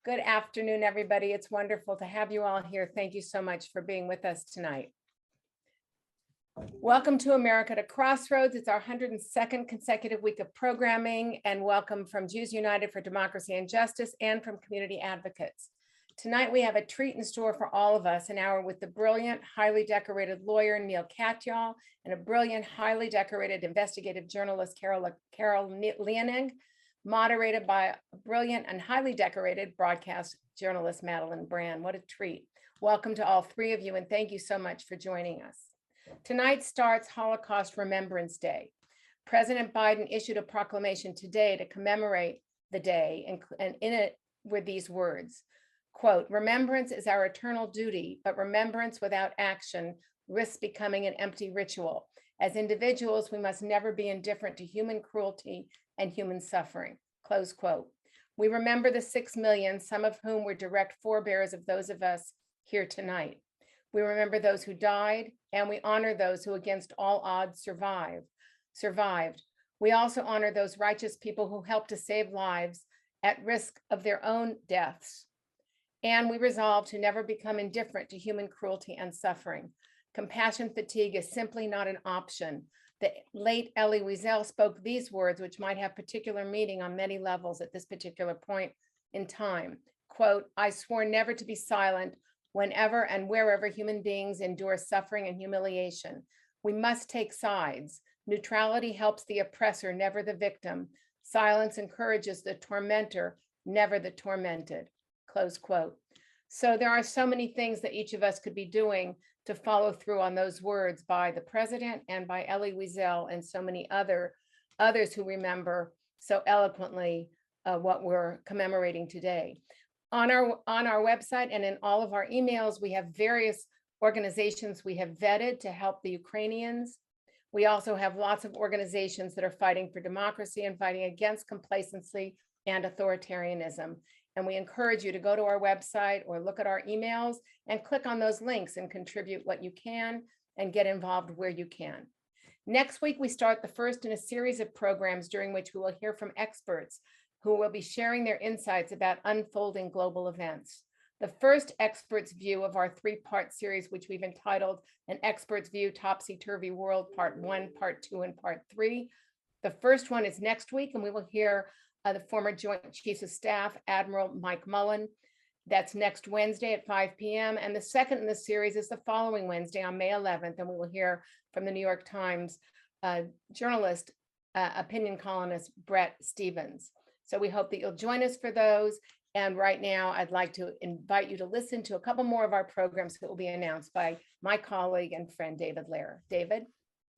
Good afternoon, everybody. It's wonderful to have you all here. Thank you so much for being with us tonight. Welcome to America to Crossroads. It's our 102nd consecutive week of programming, and welcome from Jews United for Democracy and Justice and from community advocates. Tonight, we have a treat in store for all of us, an hour with the brilliant, highly decorated lawyer, Neal Katyal, and a brilliant, highly decorated investigative journalist, Leonig, moderated by a brilliant and highly decorated broadcast journalist, Madeleine. What a treat. Welcome to all three of you, and thank you so much for joining us. Tonight starts Holocaust Remembrance Day. President Biden issued a proclamation today to commemorate the day, and in it were these words, quote, "Remembrance is our eternal duty, but remembrance without action risks becoming an empty ritual. As individuals, we must never be indifferent to human cruelty and human suffering," close quote. We remember the 6 million, some of whom were direct forebears of those of us here tonight. We remember those who died, and we honor those who against all odds survived. We also honor those righteous people who helped to save lives at risk of their own deaths. And we resolve to never become indifferent to human cruelty and suffering. Compassion fatigue is simply not an option. The late Elie Wiesel spoke these words, which might have particular meaning on many levels at this particular point in time. Quote, "I swore never to be silent whenever and wherever human beings endure suffering and humiliation. We must take sides. Neutrality helps the oppressor, never the victim. Silence encourages the tormentor, never the tormented," close quote. So there are so many things that each of us could be doing to follow through on those words by the president and by Elie Wiesel and so many others who remember so eloquently what we're commemorating today. On our website and in all of our emails, we have various organizations we have vetted to help the Ukrainians. We also have lots of organizations that are fighting for democracy and fighting against complacency and authoritarianism. And we encourage you to go to our website or look at our emails and click on those links and contribute what you can and get involved where you can. Next week, we start the first in a series of programs during which we will hear from experts who will be sharing their insights about unfolding global events. The first expert's view of our three-part series, which we've entitled An Expert's View, Topsy-Turvy World, Part 1, Part 2, and Part 3. The first one is next week, and we will hear the former Joint Chiefs of Staff, Admiral Mike Mullen. That's next Wednesday at 5 p.m. And the second in the series is the following Wednesday on May 11th, and we will hear from the New York Times journalist, opinion columnist, Bret Stephens. So we hope that you'll join us for those. And right now, I'd like to invite you to listen to a couple more of our programs that will be announced by my colleague and friend, David Lehrer. David?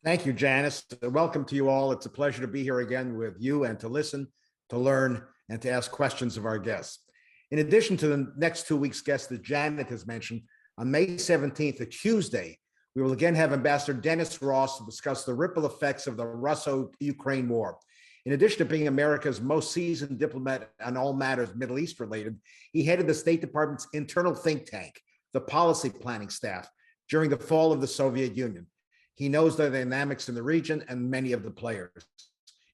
Thank you, Janice. Welcome to you all. It's a pleasure to be here again with you and to listen, to learn, and to ask questions of our guests. In addition to the next 2 weeks' guests that Janet has mentioned, on May 17th, a Tuesday, we will again have Ambassador Dennis Ross to discuss the ripple effects of the Russo-Ukraine war. In addition to being America's most seasoned diplomat on all matters Middle East related, he headed the State Department's internal think tank, the policy planning staff, during the fall of the Soviet Union. He knows the dynamics in the region and many of the players.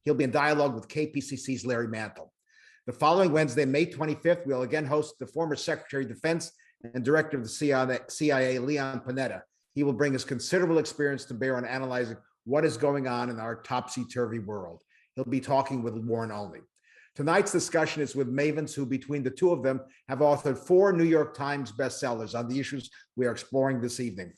He'll be in dialogue with KPCC's Larry Mantle. The following Wednesday, May 25th, we'll again host the former Secretary of Defense and Director of the CIA, Leon Panetta. He will bring his considerable experience to bear on analyzing what is going on in our topsy-turvy world. He'll be talking with Warren Only. Tonight's discussion is with mavens who, between the two of them, have authored 4 New York Times bestsellers on the issues we are exploring this evening.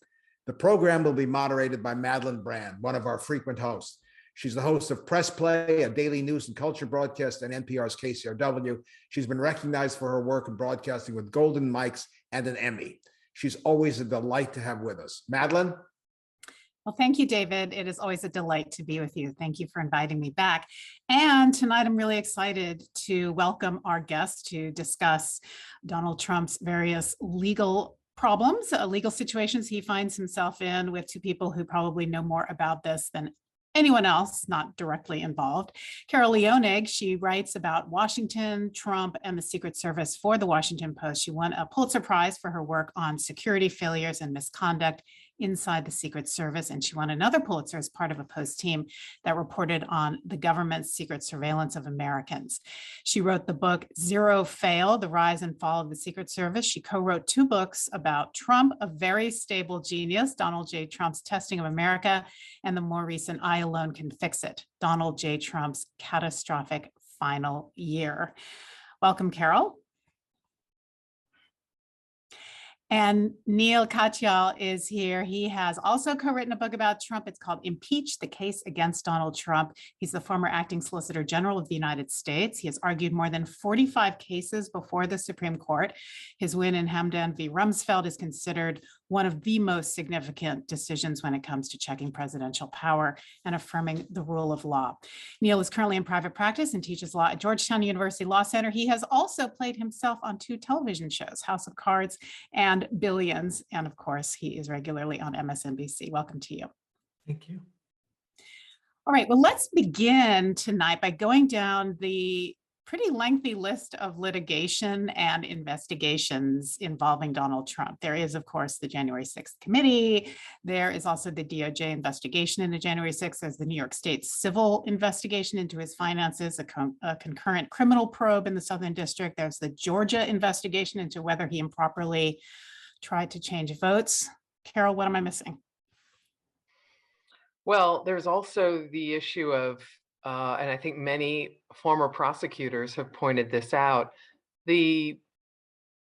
The program will be moderated by Madeleine, one of our frequent hosts. She's the host of Press Play, a daily news and culture broadcast on NPR's KCRW. She's been recognized for her work in broadcasting with Golden Mics and an Emmy. She's always a delight to have with us. Madeleine? Well, thank you, David. It is always a delight to be with you. Thank you for inviting me back. And tonight, I'm really excited to welcome our guest to discuss Donald Trump's various legal problems, legal situations he finds himself in with 2 people who probably know more about this than anyone else not directly involved. Carol Leonig, she writes about Washington, Trump, and the Secret Service for the Washington Post. She won a Pulitzer Prize for her work on security failures and misconduct inside the Secret Service, and she won another Pulitzer as part of a Post team that reported on the government's secret surveillance of Americans. She wrote the book Zero Fail, The Rise and Fall of the Secret Service. She co-wrote 2 books about Trump, A Very Stable Genius, Donald J. Trump's Testing of America, and the more recent I Alone Can Fix It, Donald J. Trump's Catastrophic Final Year. Welcome, Carol. And Neal Katyal is here. He has also co-written a book about Trump. It's called Impeach, the Case Against Donald Trump. He's the former acting Solicitor General of the United States. He has argued more than 45 cases before the Supreme Court. His win in Hamdan v. Rumsfeld is considered one of the most significant decisions when it comes to checking presidential power and affirming the rule of law. Neal is currently in private practice and teaches law at Georgetown University Law Center. He has also played himself on 2 television shows, House of Cards and Billions. And of course, he is regularly on MSNBC. Welcome to you. Thank you. All right, well, let's begin tonight by going down the pretty lengthy list of litigation and investigations involving Donald Trump. There is, of course, the January 6th committee. There is also the DOJ investigation into January 6th. There's the New York State civil investigation into his finances, a concurrent criminal probe in the Southern District. There's the Georgia investigation into whether he improperly tried to change votes. Carol, what am I missing? Well, there's also the issue of, and I think many former prosecutors have pointed this out, the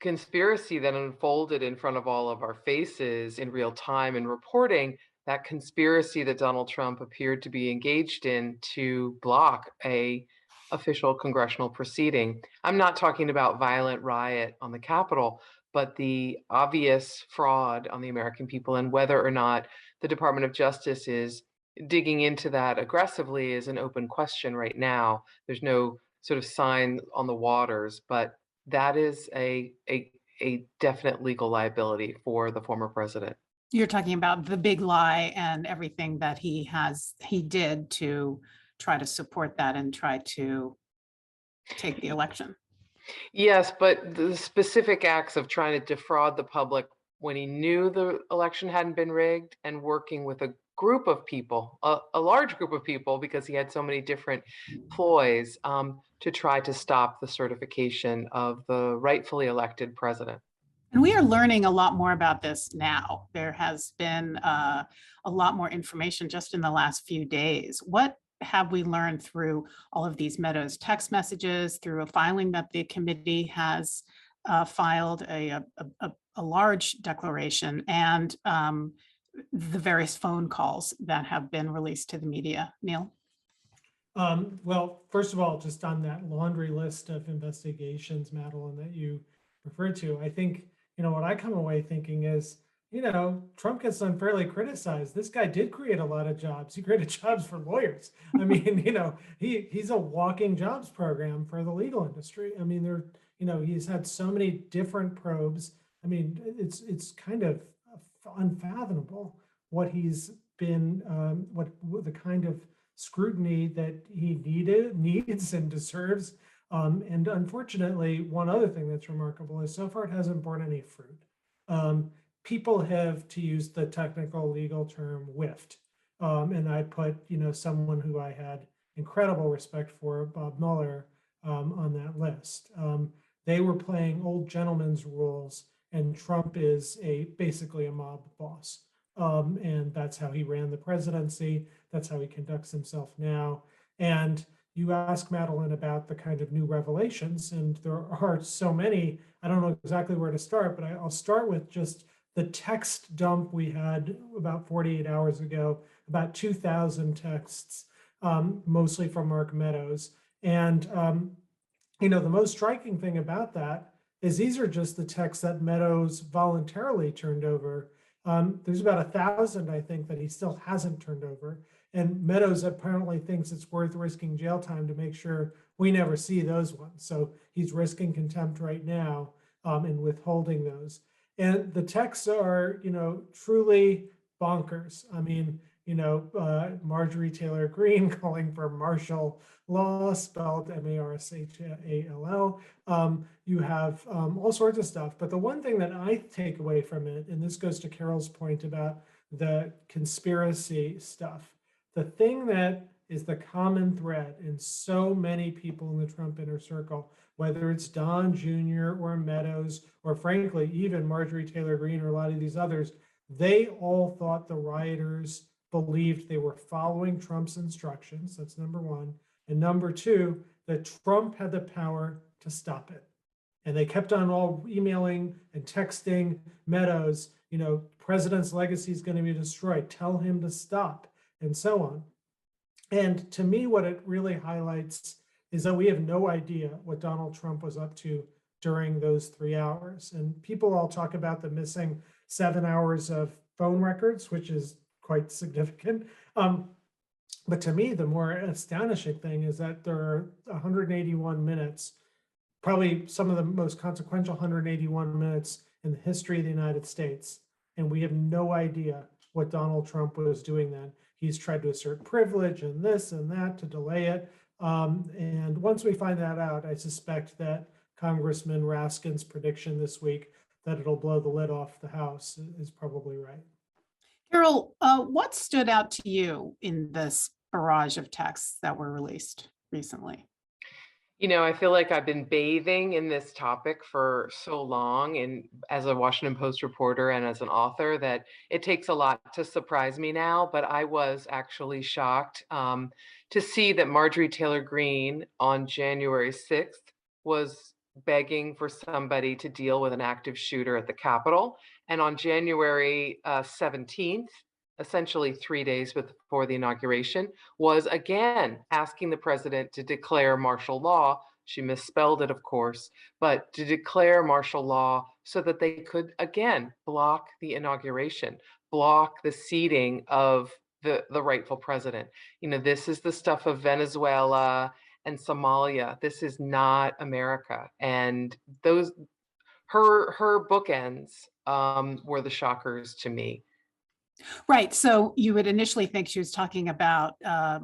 conspiracy that unfolded in front of all of our faces in real time and reporting, that conspiracy that Donald Trump appeared to be engaged in to block a official congressional proceeding. I'm not talking about violent riot on the Capitol, but the obvious fraud on the American people, and whether or not the Department of Justice is digging into that aggressively is an open question right now. There's no sort of sign on the waters, but that is a definite legal liability for the former president. You're talking about the big lie and everything that he did to try to support that and try to take the election. Yes, but the specific acts of trying to defraud the public when he knew the election hadn't been rigged, and working with a group of people, a large group of people, because he had so many different ploys to try to stop the certification of the rightfully elected president. And we are learning a lot more about this now. There has been a lot more information just in the last few days. What have we learned through all of these Meadows text messages, through a filing that the committee has filed, a large declaration, and the various phone calls that have been released to the media? Neal? Well, first of all, just on that laundry list of investigations, Madeleine, that you referred to, I think, what I come away thinking is, Trump gets unfairly criticized. This guy did create a lot of jobs. He created jobs for lawyers. I mean, he's a walking jobs program for the legal industry. I mean, he's had so many different probes. I mean, it's kind of unfathomable what he's been, what the kind of scrutiny that he needs and deserves. And unfortunately, one other thing that's remarkable is so far it hasn't borne any fruit. People have, to use the technical legal term, whiffed. And I put, someone who I had incredible respect for, Bob Mueller, on that list. They were playing old gentleman's rules, and Trump is basically a mob boss. And that's how he ran the presidency. That's how he conducts himself now. And you ask Madeleine about the kind of new revelations, and there are so many. I don't know exactly where to start, but I'll start with just the text dump we had about 48 hours ago, about 2,000 texts, mostly from Mark Meadows. And, the most striking thing about that is these are just the texts that Meadows voluntarily turned over. There's about 1,000, I think, that he still hasn't turned over. And Meadows apparently thinks it's worth risking jail time to make sure we never see those ones. So he's risking contempt right now and withholding those. And the texts are, truly bonkers. I mean, Marjorie Taylor Greene calling for martial law, spelled Marshall. You have all sorts of stuff. But the one thing that I take away from it, and this goes to Carol's point about the conspiracy stuff, the thing that is the common thread in so many people in the Trump inner circle, whether it's Don Jr. or Meadows, or frankly, even Marjorie Taylor Greene or a lot of these others, they all thought the rioters believed they were following Trump's instructions. That's number one. And number two, that Trump had the power to stop it. And they kept on all emailing and texting Meadows, president's legacy is going to be destroyed. Tell him to stop, and so on. And to me, what it really highlights is that we have no idea what Donald Trump was up to during those 3 hours. And people all talk about the missing 7 hours of phone records, which is quite significant. But to me, the more astonishing thing is that there are 181 minutes, probably some of the most consequential 181 minutes in the history of the United States. And we have no idea what Donald Trump was doing then. He's tried to assert privilege and this and that to delay it. And once we find that out, I suspect that Congressman Raskin's prediction this week that it'll blow the lid off the House is probably right. Carol, what stood out to you in this barrage of texts that were released recently? I feel like I've been bathing in this topic for so long, and as a Washington Post reporter and as an author, that it takes a lot to surprise me now. But I was actually shocked to see that Marjorie Taylor Greene on January 6th was begging for somebody to deal with an active shooter at the Capitol. And on January 17th, essentially 3 days before the inauguration, was again asking the president to declare martial law. She misspelled it, of course, but to declare martial law so that they could again block the inauguration, block the seating of the rightful president. This is the stuff of Venezuela and Somalia. This is not America. And her bookends were the shockers to me. Right. So you would initially think she was talking about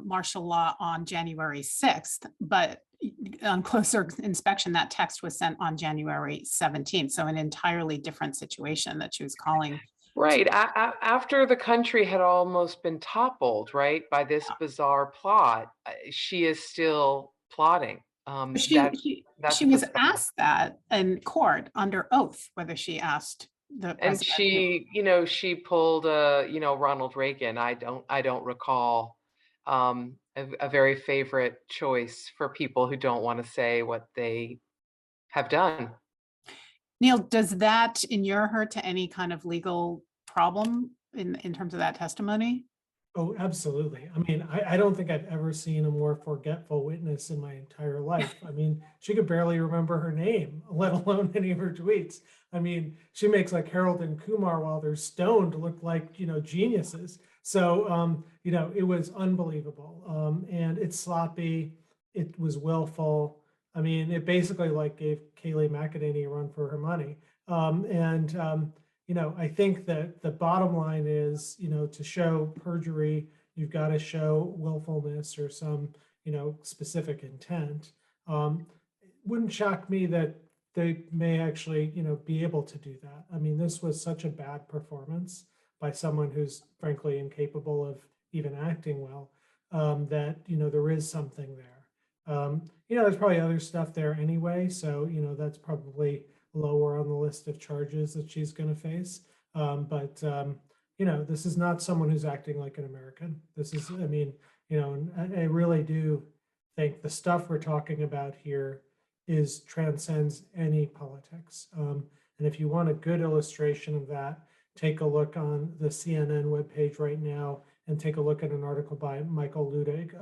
martial law on January 6th, but on closer inspection, that text was sent on January 17th. So an entirely different situation that she was calling. Right. After the country had almost been toppled, right, by this bizarre plot, she is still plotting. She was asked that in court under oath, whether she asked the president. And she pulled Ronald Reagan. I don't recall a very favorite choice for people who don't want to say what they have done. Neal, does that inure her to any kind of legal problem in terms of that testimony? Oh, absolutely. I mean, I don't think I've ever seen a more forgetful witness in my entire life. I mean, she could barely remember her name, let alone any of her tweets. I mean, she makes like Harold and Kumar while they're stoned look like, geniuses. So, it was unbelievable. And it's sloppy. It was willful. I mean, it basically like gave Kayleigh McEnany a run for her money. I think that the bottom line is, to show perjury, you've got to show willfulness or some, specific intent. Wouldn't shock me that they may actually, be able to do that. I mean, this was such a bad performance by someone who's frankly incapable of even acting well, that, there is something there. There's probably other stuff there anyway. So, that's probably lower on the list of charges that she's going to face. This is not someone who's acting like an American. This is, and I really do think the stuff we're talking about here transcends any politics. And if you want a good illustration of that, take a look on the CNN webpage right now and take a look at an article by Michael Ludig.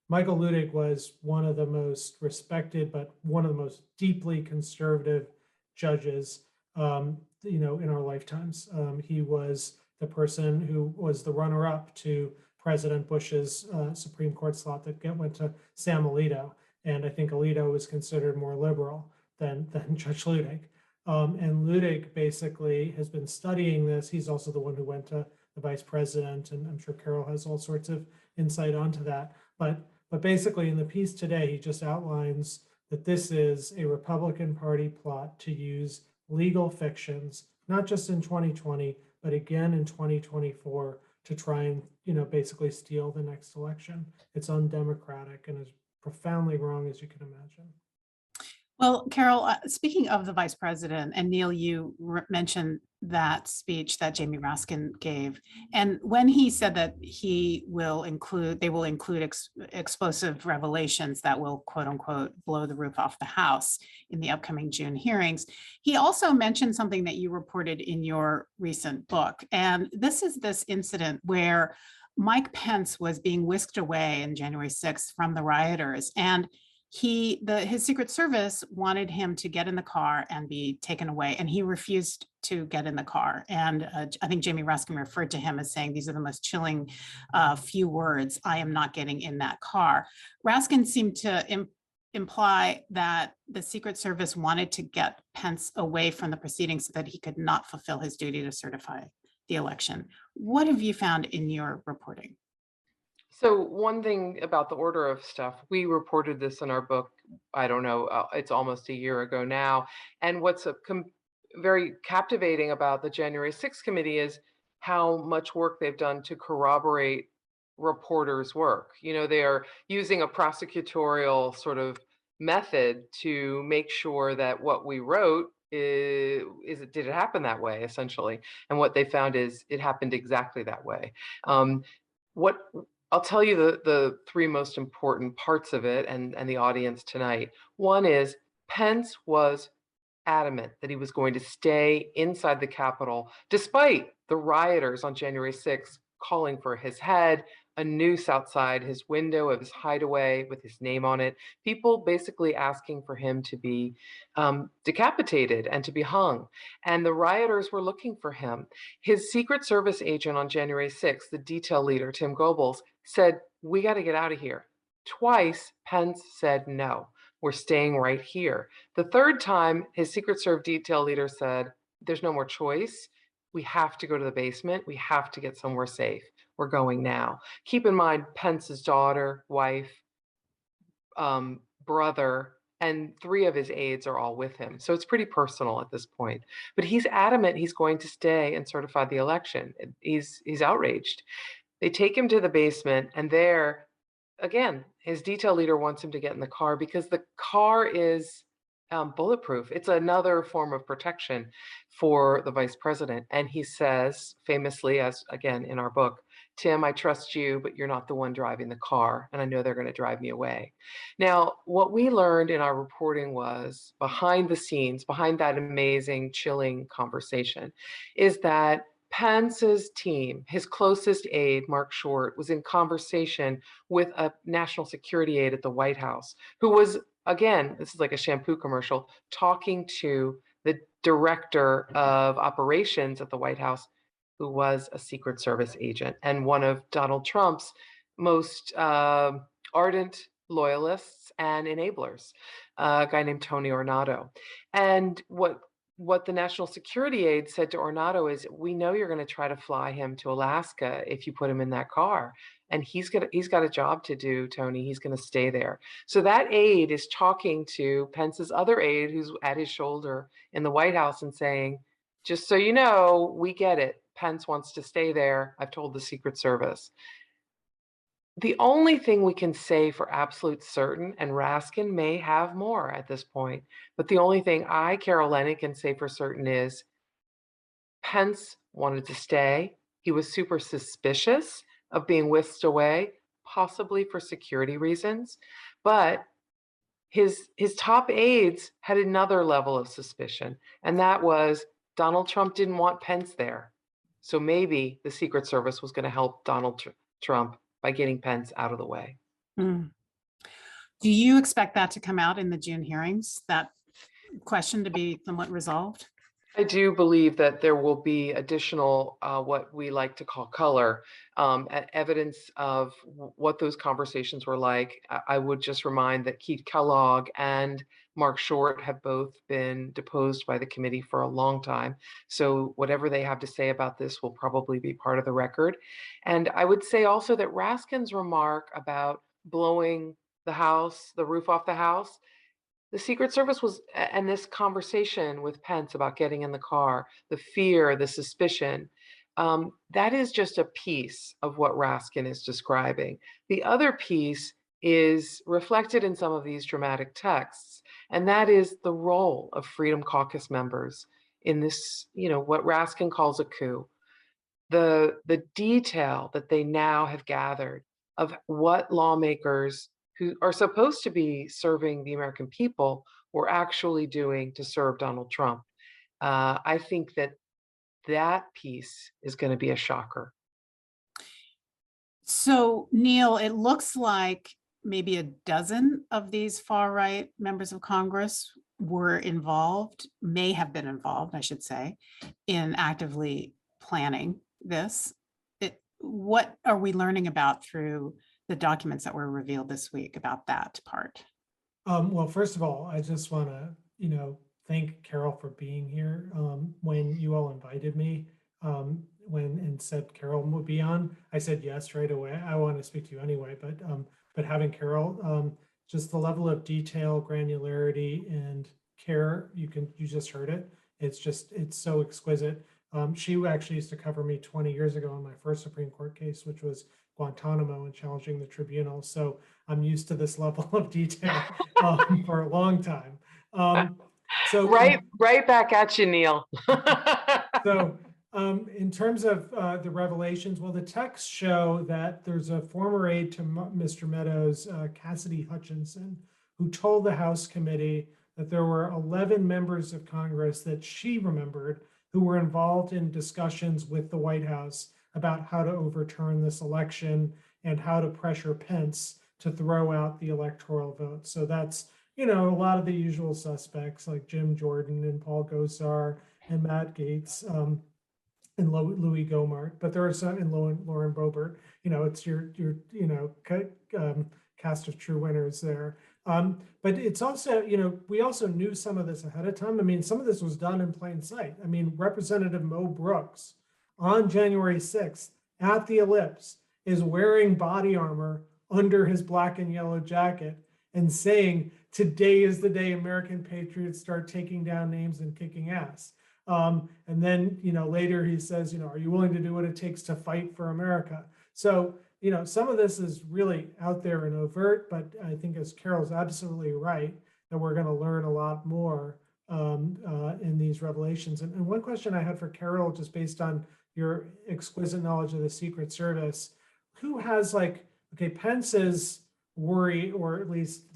Michael Ludig was one of the most respected, but one of the most deeply conservative judges, in our lifetimes. He was the person who was the runner-up to President Bush's Supreme Court slot that went to Sam Alito. And I think Alito was considered more liberal than Judge Ludig. And Leonig basically has been studying this. He's also the one who went to the vice president, and I'm sure Carol has all sorts of insight onto that. But basically in the piece today, he just outlines that this is a Republican Party plot to use legal fictions, not just in 2020, but again in 2024 to try and, basically steal the next election. It's undemocratic and as profoundly wrong as you can imagine. Well, Carol, speaking of the vice president, and Neal, you mentioned that speech that Jamie Raskin gave. And when he said that they will include explosive revelations that will, quote unquote, blow the roof off the House in the upcoming June hearings, he also mentioned something that you reported in your recent book. And this is this incident where Mike Pence was being whisked away on January 6th from the rioters. And his Secret Service wanted him to get in the car and be taken away, and he refused to get in the car. And I think Jamie Raskin referred to him as saying, these are the most chilling few words, I am not getting in that car. Raskin seemed to imply that the Secret Service wanted to get Pence away from the proceedings so that he could not fulfill his duty to certify the election. What have you found in your reporting? So one thing about the order of stuff, we reported this in our book, I don't know, it's almost a year ago now. And what's very captivating about the January 6th committee is how much work they've done to corroborate reporters' work. They are using a prosecutorial sort of method to make sure that what we wrote did it happen that way, essentially. And what they found is it happened exactly that way. What I'll tell you the three most important parts of it and the audience tonight. One is Pence was adamant that he was going to stay inside the Capitol, despite the rioters on January 6th calling for his head, a noose outside his window of his hideaway with his name on it, people basically asking for him to be decapitated and to be hung. And the rioters were looking for him. His Secret Service agent on January 6th, the detail leader, Tim Goebbels, said, we got to get out of here. Twice, Pence said, no, we're staying right here. The third time, his Secret Service detail leader said, there's no more choice. We have to go to the basement. We have to get somewhere safe. We're going now. Keep in mind, Pence's daughter, wife, brother, and 3 of his aides are all with him. So it's pretty personal at this point. But he's adamant he's going to stay and certify the election. He's outraged. They take him to the basement, and there, again, his detail leader wants him to get in the car because the car is bulletproof. It's another form of protection for the vice president. And he says famously, as again in our book, Tim, I trust you, but you're not the one driving the car, and I know they're going to drive me away. Now, what we learned in our reporting was behind the scenes, behind that amazing, chilling conversation, is that Pence's team, his closest aide, Mark Short, was in conversation with a national security aide at the White House, who was, again, this is like a shampoo commercial, talking to the director of operations at the White House, who was a Secret Service agent and one of Donald Trump's most ardent loyalists and enablers, a guy named Tony Ornato. And what the national security aide said to Ornato is, we know you're going to try to fly him to Alaska if you put him in that car. And he's got a job to do, Tony. He's going to stay there. So that aide is talking to Pence's other aide who's at his shoulder in the White House and saying, just so you know, we get it. Pence wants to stay there. I've told the Secret Service. The only thing we can say for absolute certain, and Raskin may have more at this point, but the only thing I, Carol Leonnig, can say for certain is Pence wanted to stay. He was super suspicious of being whisked away, possibly for security reasons, but his top aides had another level of suspicion, and that was Donald Trump didn't want Pence there. So maybe the Secret Service was going to help Donald Trump by getting Pence out of the way. Mm. Do you expect that to come out in the June hearings, that question to be somewhat resolved? I do believe that there will be additional, what we like to call color, evidence of what those conversations were like. I would just remind that Keith Kellogg and Mark Short have both been deposed by the committee for a long time. So whatever they have to say about this will probably be part of the record. And I would say also that Raskin's remark about blowing the house, the roof off the house, the Secret Service was, and this conversation with Pence about getting in the car, the fear, the suspicion, that is just a piece of what Raskin is describing. The other piece is reflected in some of these dramatic texts, and that is the role of Freedom Caucus members in this, what Raskin calls a coup. The detail that they now have gathered of what lawmakers who are supposed to be serving the American people were actually doing to serve Donald Trump. I think that piece is going to be a shocker. So, Neal, it looks like maybe a dozen of these far-right members of Congress were involved, may have been involved, I should say, in actively planning this. What are we learning about through the documents that were revealed this week about that part? Well, first of all, I just want to, thank Carol for being here. When you all invited me, and said Carol would be on, I said yes right away. I want to speak to you anyway, but having Carol, just the level of detail, granularity, and care, you just heard it. It's so exquisite. She actually used to cover me 20 years ago on my first Supreme Court case, which was Guantanamo and challenging the tribunal. So I'm used to this level of detail for a long time. Right back at you, Neal. So in terms of the revelations, well, the texts show that there's a former aide to Mr. Meadows, Cassidy Hutchinson, who told the House committee that there were 11 members of Congress that she remembered who were involved in discussions with the White House about how to overturn this election and how to pressure Pence to throw out the electoral vote. So that's, a lot of the usual suspects like Jim Jordan and Paul Gosar and Matt Gaetz and Louis Gohmert, but there are some, and Lauren Boebert. It's your cast of true winners there. But it's also, we also knew some of this ahead of time. I mean, some of this was done in plain sight. I mean, Representative Mo Brooks on January 6th at the Ellipse is wearing body armor under his black and yellow jacket and saying, "Today is the day American patriots start taking down names and kicking ass." And then, later he says, "Are you willing to do what it takes to fight for America?" So, some of this is really out there and overt, but I think, as Carol's absolutely right, that we're going to learn a lot more in these revelations. And one question I had for Carol, just based on your exquisite knowledge of the Secret Service, who has Pence is worried, or at least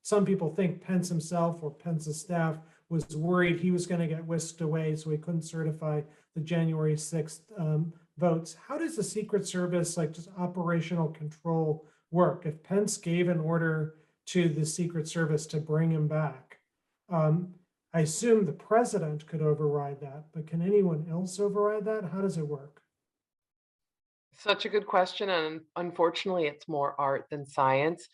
some people think Pence himself or Pence's staff was worried he was going to get whisked away, so he couldn't certify the January 6th votes. How does the Secret Service, just operational control, work? If Pence gave an order to the Secret Service to bring him back, I assume the president could override that, but can anyone else override that? How does it work? Such a good question, and unfortunately, it's more art than science.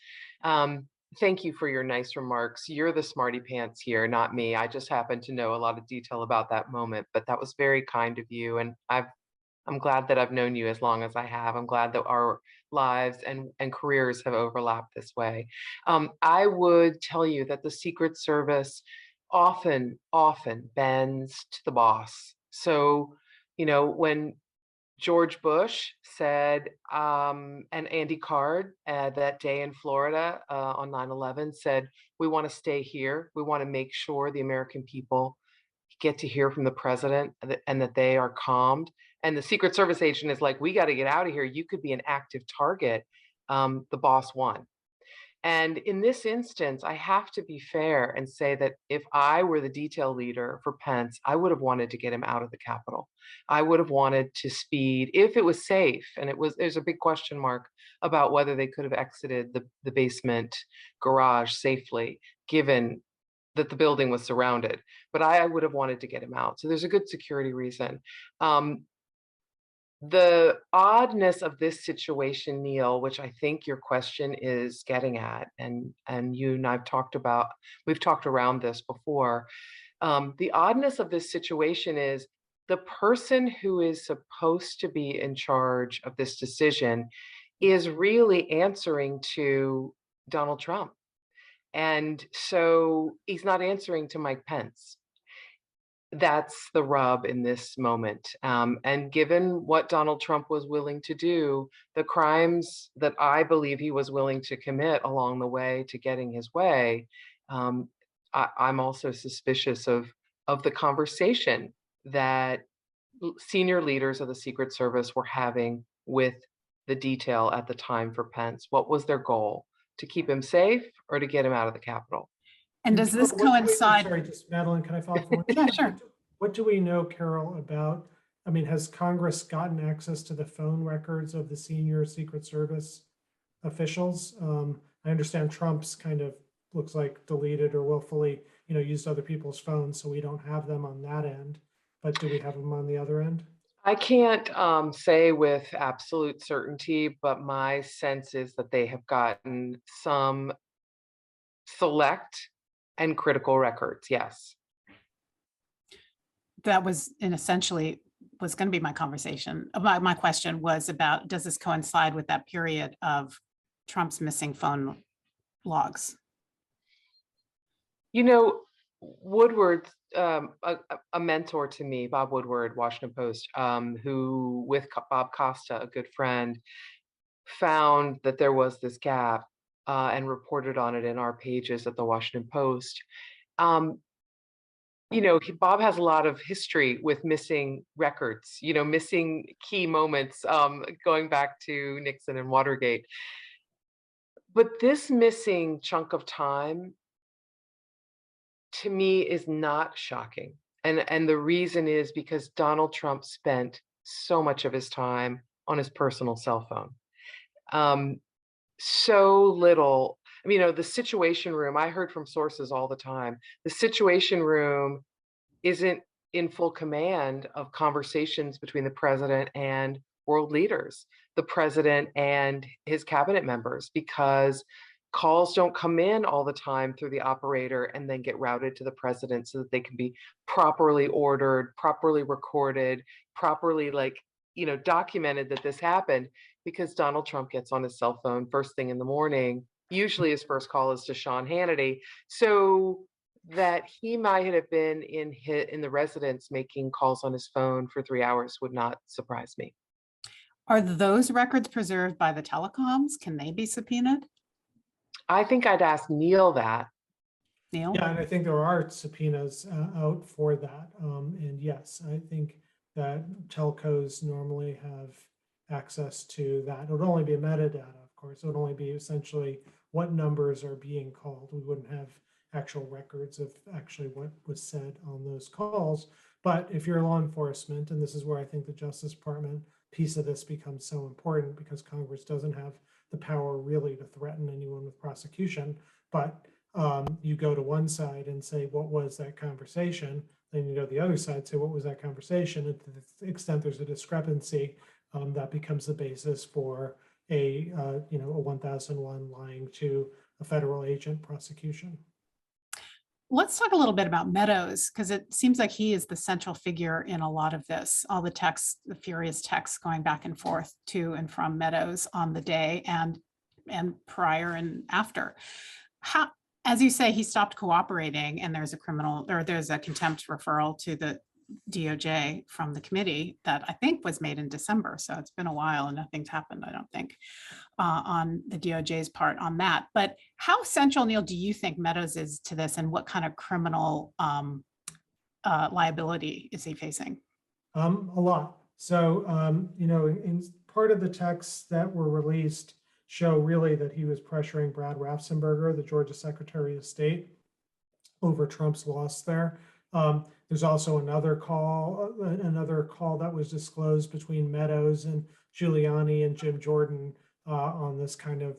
Thank you for your nice remarks. You're the smarty pants here, not me. I just happen to know a lot of detail about that moment, but that was very kind of you, and I'm glad that I've known you as long as I have. I'm glad that our lives and careers have overlapped this way. I would tell you that the Secret Service often bends to the boss. So, when George Bush said, and Andy Card that day in Florida on 9/11 said, "We want to stay here. We want to make sure the American people get to hear from the president and that they are calmed." And the Secret Service agent is like, "We got to get out of here. You could be an active target." The boss won. And in this instance, I have to be fair and say that if I were the detail leader for Pence, I would have wanted to get him out of the Capitol. I would have wanted to speed, if it was safe, and there's a big question mark about whether they could have exited the basement garage safely, given that the building was surrounded. But I would have wanted to get him out. So there's a good security reason. The oddness of this situation, Neal, which I think your question is getting at, and you and we've talked around this before. The oddness of this situation is the person who is supposed to be in charge of this decision is really answering to Donald Trump. And so he's not answering to Mike Pence. That's the rub in this moment. And given what Donald Trump was willing to do, the crimes that I believe he was willing to commit along the way to getting his way, I'm also suspicious of the conversation that senior leaders of the Secret Service were having with the detail at the time for Pence. What was their goal? To keep him safe or to get him out of the Capitol? And does this I'm coincide? sorry, just Madeline, can I follow up? Yeah, sure. What do we know, Carol, about, I mean, has Congress gotten access to the phone records of the senior Secret Service officials? I understand Trump's kind of looks like deleted or willfully, used other people's phones, so we don't have them on that end. But do we have them on the other end? I can't say with absolute certainty, but my sense is that they have gotten some select and critical records. Yes. That was essentially was going to be my conversation. My question was about, does this coincide with that period of Trump's missing phone logs? Woodward, a mentor to me, Bob Woodward, Washington Post, who with Bob Costa, a good friend, found that there was this gap and reported on it in our pages at the Washington Post. Bob has a lot of history with missing records, missing key moments going back to Nixon and Watergate. But this missing chunk of time, to me, is not shocking. And the reason is because Donald Trump spent so much of his time on his personal cell phone. So little. The Situation Room, I heard from sources all the time, the Situation Room isn't in full command of conversations between the president and world leaders, the president and his cabinet members, because calls don't come in all the time through the operator and then get routed to the president so that they can be properly ordered, properly recorded, properly documented that this happened, because Donald Trump gets on his cell phone first thing in the morning. Usually his first call is to Sean Hannity. So that he might have been in the residence making calls on his phone for 3 hours would not surprise me. Are those records preserved by the telecoms? Can they be subpoenaed? I think I'd ask Neal that. Neal? Yeah, and I think there are subpoenas out for that. And yes, I think that telcos normally have access to that. It would only be metadata, of course. It would only be essentially what numbers are being called. We wouldn't have actual records of actually what was said on those calls. But if you're law enforcement, and this is where I think the Justice Department piece of this becomes so important, because Congress doesn't have the power really to threaten anyone with prosecution, but you go to one side and say, what was that conversation? Then you go to the other side, say, what was that conversation? And to the extent there's a discrepancy, that becomes the basis for a 1001 lying to a federal agent prosecution. Let's talk a little bit about Meadows, because it seems like he is the central figure in a lot of this, all the texts, the furious texts going back and forth to and from Meadows on the day and prior and after. How, as you say, he stopped cooperating, and there's a contempt referral to the DOJ from the committee that I think was made in December. So it's been a while and nothing's happened, I don't think, on the DOJ's part on that. But how central, Neal, do you think Meadows is to this, and what kind of criminal liability is he facing? A lot. So, in part of the texts that were released show really that he was pressuring Brad Raffensperger, the Georgia Secretary of State, over Trump's loss there. There's also another call that was disclosed between Meadows and Giuliani and Jim Jordan on this kind of,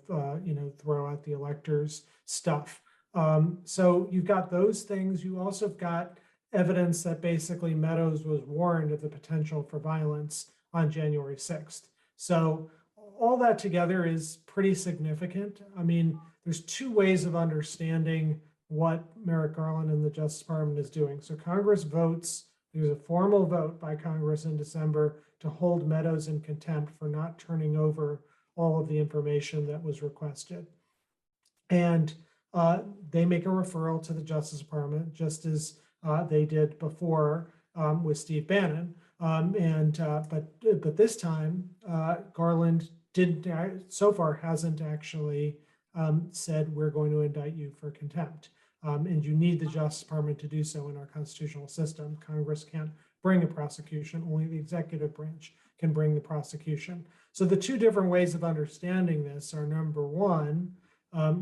throw out the electors stuff. So you've got those things. You also got evidence that basically Meadows was warned of the potential for violence on January 6th. So all that together is pretty significant. I mean, there's two ways of understanding what Merrick Garland and the Justice Department is doing. So Congress votes, there's a formal vote by Congress in December to hold Meadows in contempt for not turning over all of the information that was requested. And they make a referral to the Justice Department, just as they did before with Steve Bannon. But this time, Garland so far hasn't actually said we're going to indict you for contempt. And you need the Justice Department to do so in our constitutional system. Congress can't bring a prosecution, only the executive branch can bring the prosecution. So the two different ways of understanding this are, number one,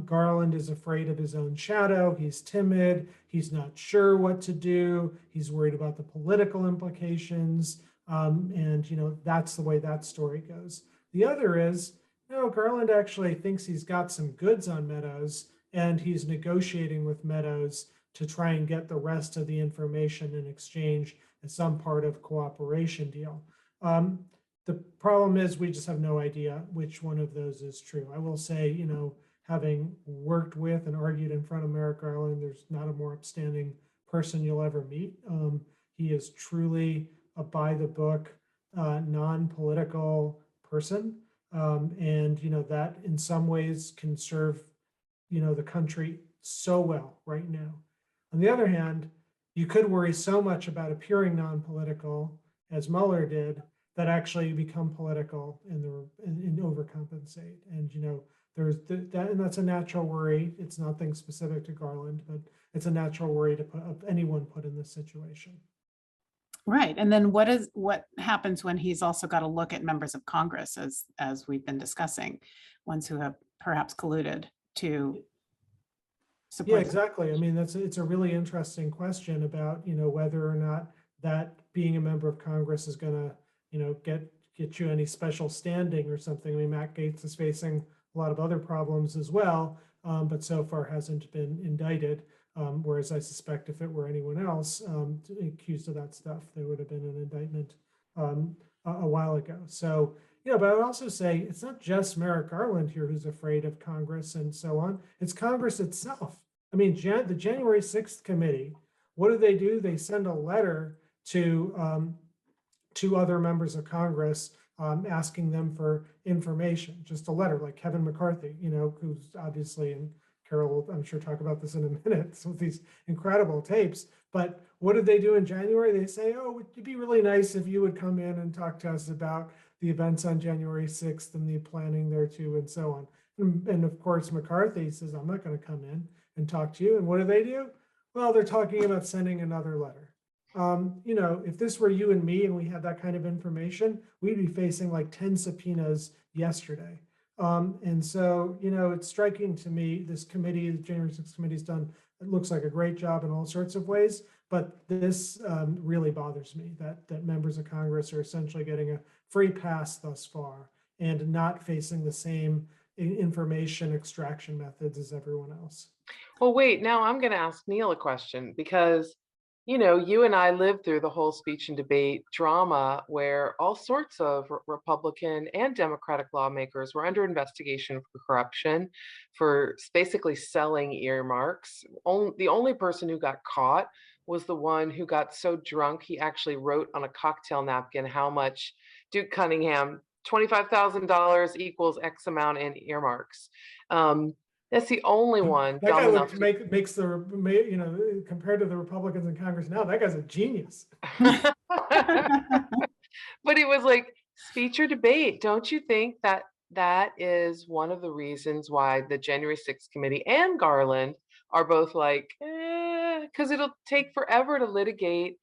Garland is afraid of his own shadow. He's timid. He's not sure what to do. He's worried about the political implications. And, that's the way that story goes. The other is, Garland actually thinks he's got some goods on Meadows, and he's negotiating with Meadows to try and get the rest of the information in exchange as some part of cooperation deal. The problem is we just have no idea which one of those is true. I will say, having worked with and argued in front of Merrick Garland, there's not a more upstanding person you'll ever meet. He is truly a by-the-book, non-political person. And, that in some ways can serve, the country so well right now. On the other hand, you could worry so much about appearing non-political, as Mueller did, that actually you become political and overcompensate. And, there's that, and that's a natural worry. It's nothing specific to Garland, but it's a natural worry to anyone put in this situation. Right. And then what happens when he's also got to look at members of Congress, as we've been discussing, ones who have perhaps colluded to support? Yeah, exactly. I mean, it's a really interesting question about, whether or not that being a member of Congress is going to, get you any special standing or something. I mean, Matt Gaetz is facing a lot of other problems as well, but so far hasn't been indicted. Whereas I suspect if it were anyone else accused of that stuff, there would have been an indictment a while ago. So, but I would also say it's not just Merrick Garland here who's afraid of Congress and so on. It's Congress itself. I mean, the January 6th committee, what do? They send a letter to other members of Congress asking them for information, just a letter, like Kevin McCarthy, who's obviously, and Carol will, I'm sure, talk about this in a minute, with these incredible tapes. But what did they do in January? They say, oh, it'd be really nice if you would come in and talk to us about the events on January 6th and the planning there too, and so on. And of course, McCarthy says, I'm not going to come in and talk to you. And what do? Well, they're talking about sending another letter. If this were you and me and we had that kind of information, we'd be facing like 10 subpoenas yesterday. And so, it's striking to me, this committee, the January 6th committee's done, it looks like a great job in all sorts of ways, but this really bothers me that members of Congress are essentially getting a free pass thus far and not facing the same information extraction methods as everyone else. Well, wait, now I'm going to ask Neal a question, because you and I lived through the whole speech and debate drama where all sorts of Republican and Democratic lawmakers were under investigation for corruption, for basically selling earmarks. The only person who got caught was the one who got so drunk he actually wrote on a cocktail napkin how much Duke Cunningham, $25,000 equals X amount in earmarks. That's the only one. That guy makes the, compared to the Republicans in Congress now, that guy's a genius. But it was like, speech or debate. Don't you think that is one of the reasons why the January 6th committee and Garland are both like, because it'll take forever to litigate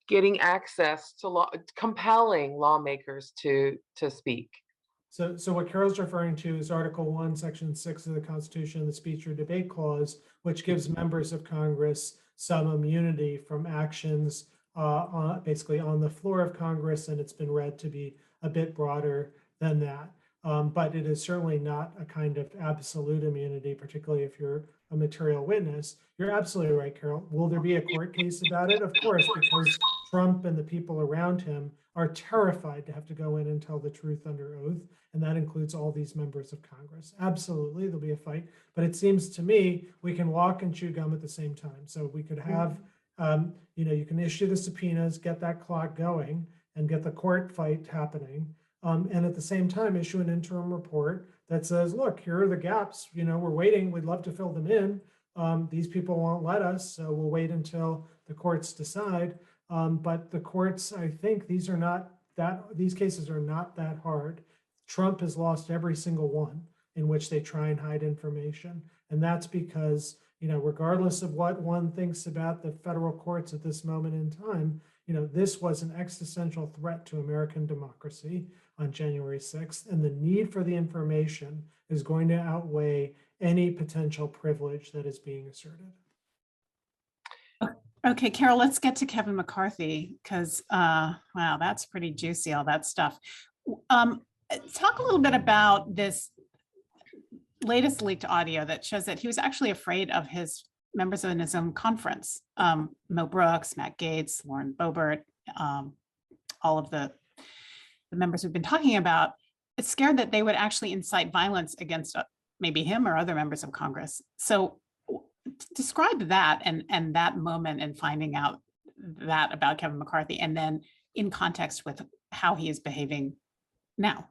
getting access to compelling lawmakers to speak. So what Carol's referring to is Article 1, Section 6 of the Constitution, the Speech or Debate Clause, which gives members of Congress some immunity from actions basically on the floor of Congress, and it's been read to be a bit broader than that. But it is certainly not a kind of absolute immunity, particularly if you're a material witness. You're absolutely right, Carol. Will there be a court case about it? Of course, because Trump and the people around him are terrified to have to go in and tell the truth under oath. And that includes all these members of Congress. Absolutely, there'll be a fight. But it seems to me we can walk and chew gum at the same time. So we could have, you can issue the subpoenas, get that clock going, and get the court fight happening. And at the same time, issue an interim report that says, look, here are the gaps. We're waiting. We'd love to fill them in. These people won't let us, so we'll wait until the courts decide. But the courts, I think these cases are not that hard. Trump has lost every single one in which they try and hide information. And that's because, regardless of what one thinks about the federal courts at this moment in time, this was an existential threat to American democracy on January 6th. And the need for the information is going to outweigh any potential privilege that is being asserted. Okay, Carol, let's get to Kevin McCarthy because, wow, that's pretty juicy, all that stuff. Talk a little bit about this latest leaked audio that shows that he was actually afraid of his members in his own conference. Mo Brooks, Matt Gaetz, Lauren Boebert, all of the members we've been talking about, it's scared that they would actually incite violence against maybe him or other members of Congress. So describe that and that moment and finding out that about Kevin McCarthy, and then in context with how he is behaving now.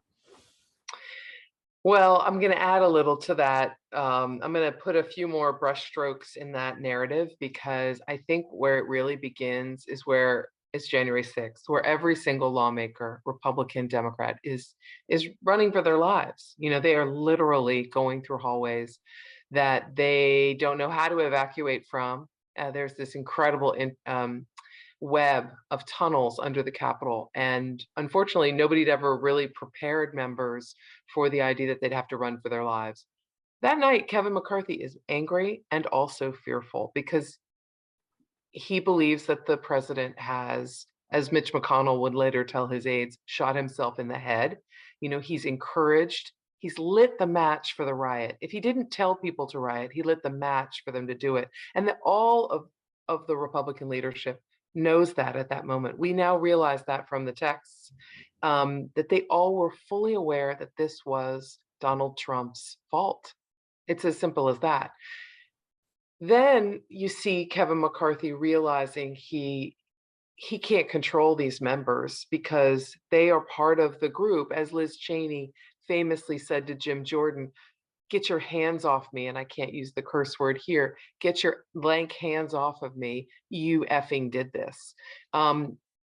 Well, I'm going to add a little to that. I'm going to put a few more brushstrokes in that narrative, because I think where it really begins is where it's January 6th, where every single lawmaker, Republican, Democrat, is running for their lives. They are literally going through hallways that they don't know how to evacuate from. There's this incredible web of tunnels under the Capitol. And unfortunately, nobody had ever really prepared members for the idea that they'd have to run for their lives. That night, Kevin McCarthy is angry and also fearful, because he believes that the president has, as Mitch McConnell would later tell his aides, shot himself in the head. He's encouraged. He's lit the match for the riot. If he didn't tell people to riot, he lit the match for them to do it. And that all of the Republican leadership knows that at that moment. We now realize that from the texts, that they all were fully aware that this was Donald Trump's fault. It's as simple as that. Then you see Kevin McCarthy realizing he can't control these members because they are part of the group, as Liz Cheney famously said to Jim Jordan, "Get your hands off me," and I can't use the curse word here, "Get your lank hands off of me, you effing did this."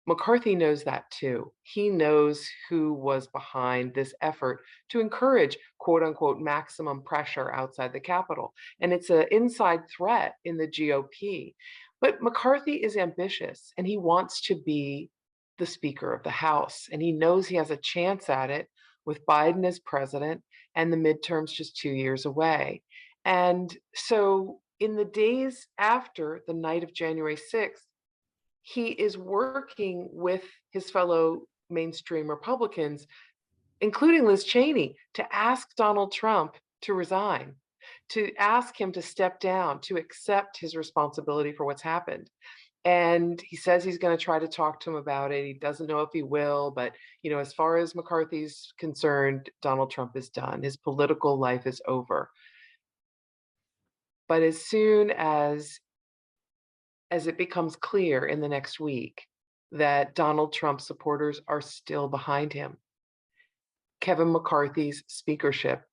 McCarthy knows that too. He knows who was behind this effort to encourage quote unquote maximum pressure outside the Capitol. And it's an inside threat in the GOP. But McCarthy is ambitious and he wants to be the Speaker of the House. And he knows he has a chance at it with Biden as president and the midterms just 2 years away. And so in the days after the night of January 6th, he is working with his fellow mainstream Republicans, including Liz Cheney, to ask Donald Trump to resign, to ask him to step down, to accept his responsibility for what's happened. And he says he's going to try to talk to him about it. He doesn't know if he will, but as far as McCarthy's concerned, Donald Trump is done. His political life is over. But as soon as it becomes clear in the next week that Donald Trump supporters are still behind him, Kevin McCarthy's speakership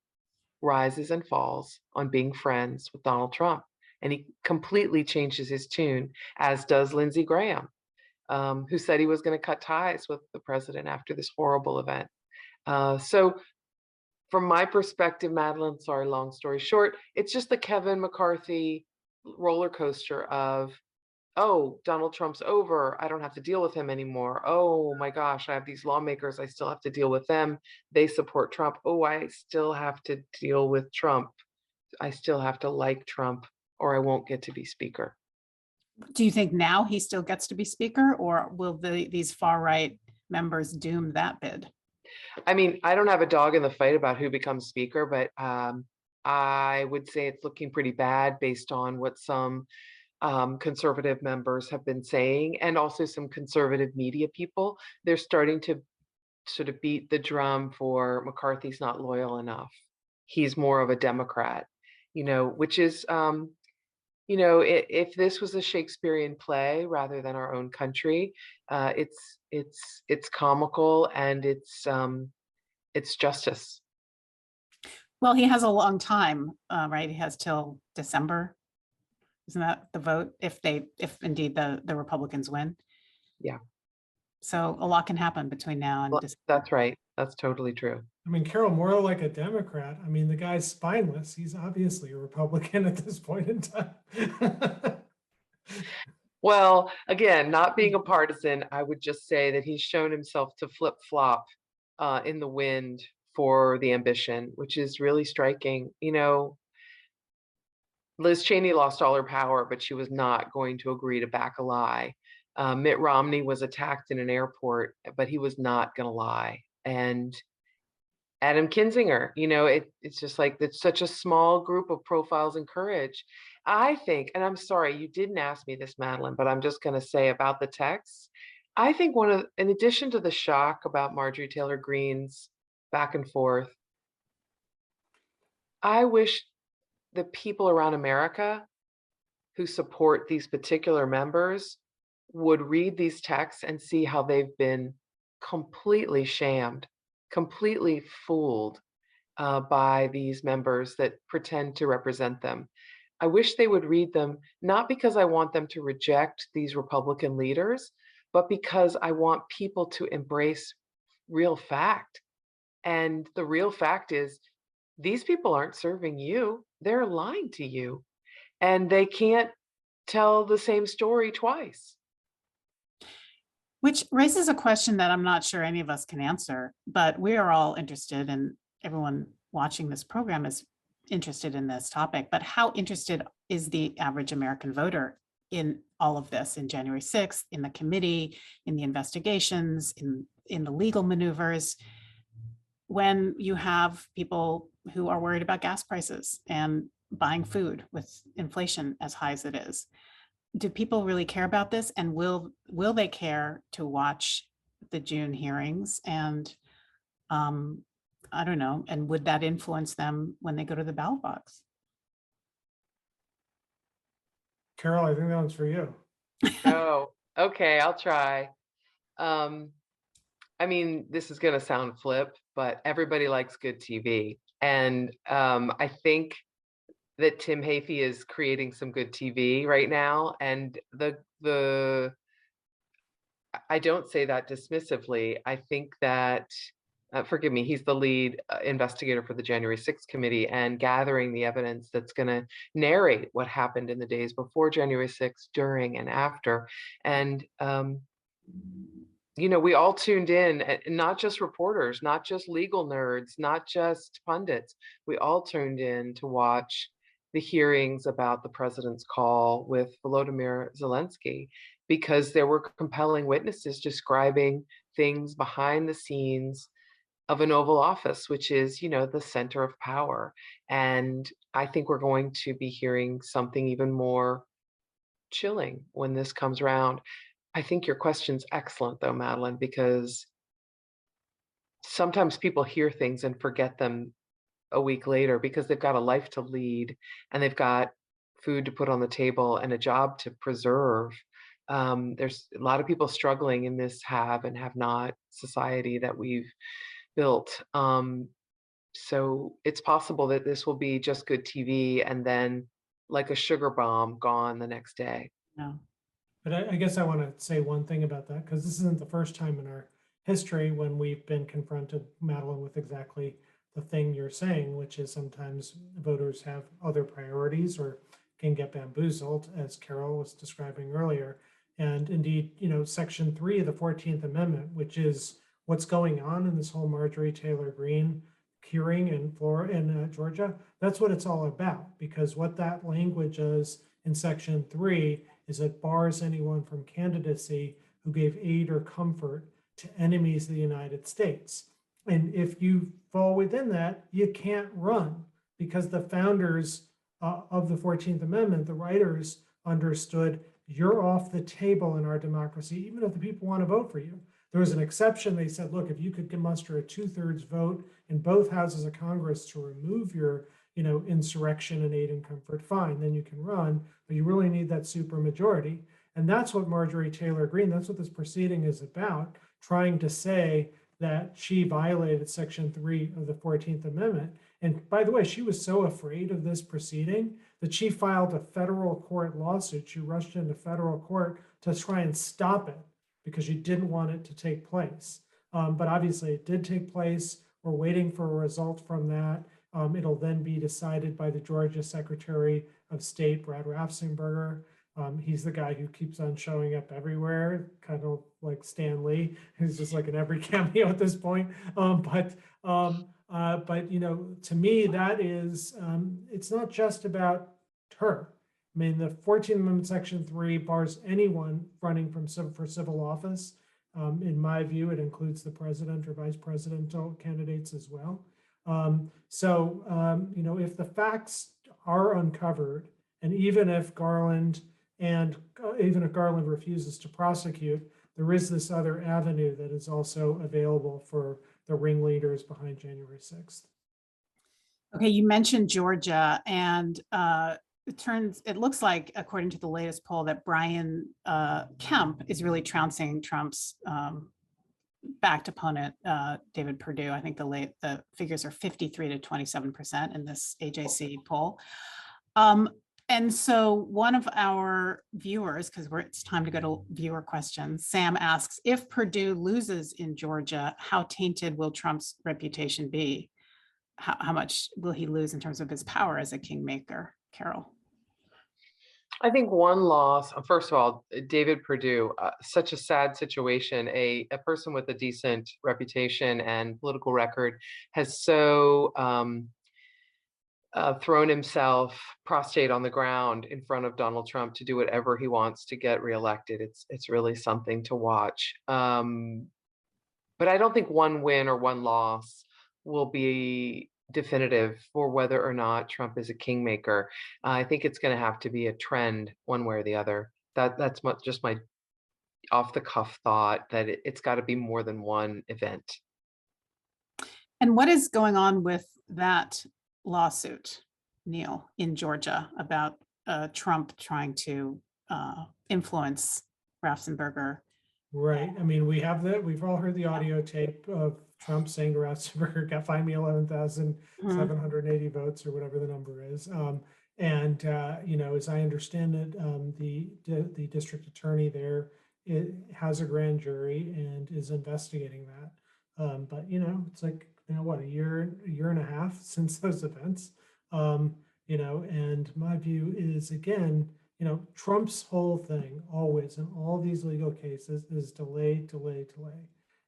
rises and falls on being friends with Donald Trump. And he completely changes his tune, as does Lindsey Graham, who said he was going to cut ties with the president after this horrible event. So from my perspective, Madeleine, sorry, long story short, it's just the Kevin McCarthy roller coaster of, oh, Donald Trump's over. I don't have to deal with him anymore. Oh my gosh, I have these lawmakers. I still have to deal with them. They support Trump. Oh, I still have to deal with Trump. I still have to like Trump, or I won't get to be Speaker. Do you think now he still gets to be Speaker, or will these far right members doom that bid? I mean, I don't have a dog in the fight about who becomes Speaker, but I would say it's looking pretty bad based on what some conservative members have been saying, and also some conservative media people. They're starting to sort of beat the drum for McCarthy's not loyal enough. He's more of a Democrat, which is, if this was a Shakespearean play rather than our own country, it's comical and it's justice. Well, he has a long time, right? He has till December. Isn't that the vote if indeed the Republicans win? Yeah. So a lot can happen between now and Well, December. that's right. That's totally true. I mean, Carol, more like a Democrat. I mean, the guy's spineless. He's obviously a Republican at this point in time. Well, again, not being a partisan, I would just say that he's shown himself to flip-flop in the wind for the ambition, which is really striking. Liz Cheney lost all her power, but she was not going to agree to back a lie. Mitt Romney was attacked in an airport, but he was not going to lie. And Adam Kinzinger, it's just like it's such a small group of profiles and courage. I think, and I'm sorry, you didn't ask me this, Madeleine, but I'm just going to say about the text. I think in addition to the shock about Marjorie Taylor Greene's back and forth, I wish the people around America who support these particular members would read these texts and see how they've been completely shammed, completely fooled by these members that pretend to represent them. I wish they would read them, not because I want them to reject these Republican leaders, but because I want people to embrace real fact. And the real fact is, these people aren't serving you, they're lying to you. And they can't tell the same story twice. Which raises a question that I'm not sure any of us can answer, but we are all interested, and everyone watching this program is interested in this topic. But how interested is the average American voter in all of this, in January 6th, in the committee, in the investigations, in the legal maneuvers, when you have people who are worried about gas prices and buying food with inflation as high as it is? Do people really care about this, and will they care to watch the June hearings? And I don't know, and would that influence them when they go to the ballot box? Carol, I think that one's for you. Oh, okay, I'll try. I mean, this is going to sound flip, but everybody likes good TV. And I think that Tim Hafey is creating some good TV right now. And I don't say that dismissively. I think that, forgive me, he's the lead investigator for the January 6th committee, and gathering the evidence that's going to narrate what happened in the days before January 6th, during and after. And, we all tuned in, not just reporters, not just legal nerds, not just pundits. We all tuned in to watch the hearings about the president's call with Volodymyr Zelensky, because there were compelling witnesses describing things behind the scenes of an Oval Office, which is, the center of power. And I think we're going to be hearing something even more chilling when this comes around. I think your question's excellent, though, Madeleine, because sometimes people hear things and forget them a week later because they've got a life to lead, and they've got food to put on the table and a job to preserve. There's a lot of people struggling in this have and have not society that we've built. So it's possible that this will be just good TV and then, like a sugar bomb, gone the next day. No. But I guess I want to say one thing about that, because this isn't the first time in our history when we've been confronted, Madeleine, with exactly the thing you're saying, which is sometimes voters have other priorities or can get bamboozled, as Carol was describing earlier. And indeed, Section 3 of the 14th Amendment, which is what's going on in this whole Marjorie Taylor Greene hearing in Georgia, that's what it's all about. Because what that language is in Section 3 is it bars anyone from candidacy who gave aid or comfort to enemies of the United States. And if you fall within that, you can't run. because the founders of the 14th Amendment, the writers, understood you're off the table in our democracy, even if the people want to vote for you. There was an exception. They said, look, if you could muster a 2/3 vote in both houses of Congress to remove your insurrection and aid and comfort, fine, then you can run, but you really need that supermajority. And that's what Marjorie Taylor Greene, that's what this proceeding is about, trying to say that she violated Section 3 of the 14th Amendment. And by the way, she was so afraid of this proceeding that she filed a federal court lawsuit. She rushed into federal court to try and stop it because she didn't want it to take place. But obviously it did take place. We're waiting for a result from that. It'll then be decided by the Georgia Secretary of State, Brad Raffensperger. He's the guy who keeps on showing up everywhere, kind of like Stan Lee, who's just like in every cameo at this point. But to me, that is, it's not just about her. I mean, the 14th Amendment Section 3 bars anyone running for civil office. In my view, it includes the president or vice presidential candidates as well. If the facts are uncovered, and even if Garland refuses to prosecute, there is this other avenue that is also available for the ringleaders behind January 6th. Okay, you mentioned Georgia, and it looks like, according to the latest poll, that Brian Kemp is really trouncing Trump's backed opponent, David Perdue. I think the figures are 53 to 27% in this AJC poll. And so one of our viewers, because it's time to go to viewer questions, Sam asks, if Perdue loses in Georgia, how tainted will Trump's reputation be? How much will he lose in terms of his power as a kingmaker? Carol. I think one loss, first of all, David Perdue, such a sad situation. A person with a decent reputation and political record has so thrown himself prostrate on the ground in front of Donald Trump to do whatever he wants to get reelected. It's really something to watch. But I don't think one win or one loss will be definitive for whether or not Trump is a kingmaker. I think it's going to have to be a trend one way or the other. That's just my off the cuff thought, that it's got to be more than one event. And what is going on with that lawsuit, Neal, in Georgia about Trump trying to influence Raffensperger? Right. I mean, we've all heard the audio tape of Trump saying to Raffensperger, find me 11,780 votes or whatever the number is. As I understand it, the district attorney there has a grand jury and is investigating that. But it's like, what, a year and a half since those events. And my view is, again, Trump's whole thing always in all these legal cases is delay.